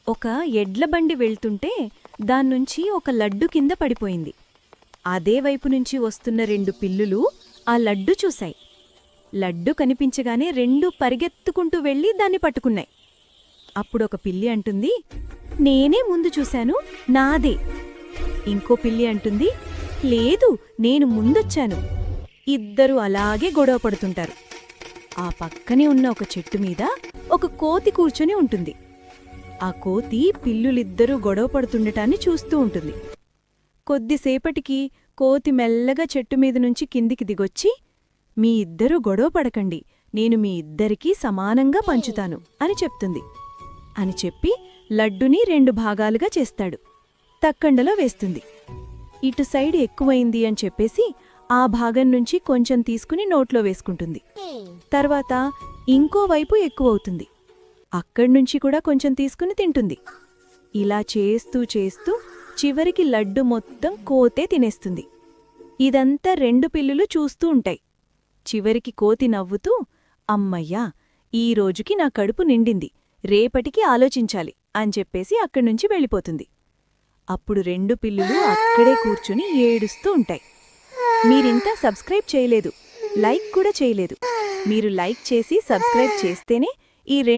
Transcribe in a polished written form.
ఒక ఎడ్లబండి వెళ్తుంటే దాన్నుంచి ఒక లడ్డు కింద పడిపోయింది. అదే వైపు నుంచి వస్తున్న రెండు పిల్లులు ఆ లడ్డు చూశాయి. లడ్డు కనిపించగానే రెండూ పరిగెత్తుకుంటూ వెళ్ళి దాన్ని పట్టుకున్నాయి. అప్పుడొక పిల్లి అంటుంది, నేనే ముందు చూశాను, నాదే. ఇంకో పిల్లి అంటుంది, లేదు, నేను ముందొచ్చాను. ఇద్దరూ అలాగే గొడవ పడుతుంటారు. ఆ పక్కనే ఉన్న ఒక చెట్టు మీద ఒక కోతి కూర్చొని ఉంటుంది. ఆ కోతి పిల్లులిద్దరూ గొడవ పడుతుండటాన్ని చూస్తూ ఉంటుంది. కొద్దిసేపటికి కోతి మెల్లగా చెట్టు మీద నుంచి కిందికి దిగొచ్చి, మీ ఇద్దరూ గొడవ పడకండి, నేను మీ ఇద్దరికీ సమానంగా పంచుతాను అని చెప్తుంది. అని చెప్పి లడ్డుని 2 భాగాలుగా చేస్తాడు. తక్కండలో వేస్తుంది. ఇటు సైడ్ ఎక్కువైంది అని చెప్పేసి ఆ భాగం నుంచి కొంచెం తీసుకుని నోట్లో వేసుకుంటుంది. తర్వాత ఇంకోవైపు ఎక్కువవుతుంది. అక్కడ్నుంచి కూడా కొంచెం తీసుకుని తింటుంది. ఇలా చేస్తూ చేస్తూ చివరికి లడ్డు మొత్తం కోతే తినేస్తుంది. ఇదంతా 2 పిల్లులు చూస్తూ ఉంటాయి. చివరికి కోతి నవ్వుతూ, అమ్మయ్యా, ఈ రోజుకి నా కడుపు నిండింది, రేపటికి ఆలోచించాలి అని చెప్పేసి అక్కడ్నుంచి వెళ్ళిపోతుంది. అప్పుడు 2 పిల్లులు అక్కడే కూర్చుని ఏడుస్తూ ఉంటాయి. మీరింతా సబ్స్క్రైబ్ చేయలేదు, లైక్ కూడా చేయలేదు. మీరు లైక్ చేసి సబ్స్క్రైబ్ చేస్తేనే ఈ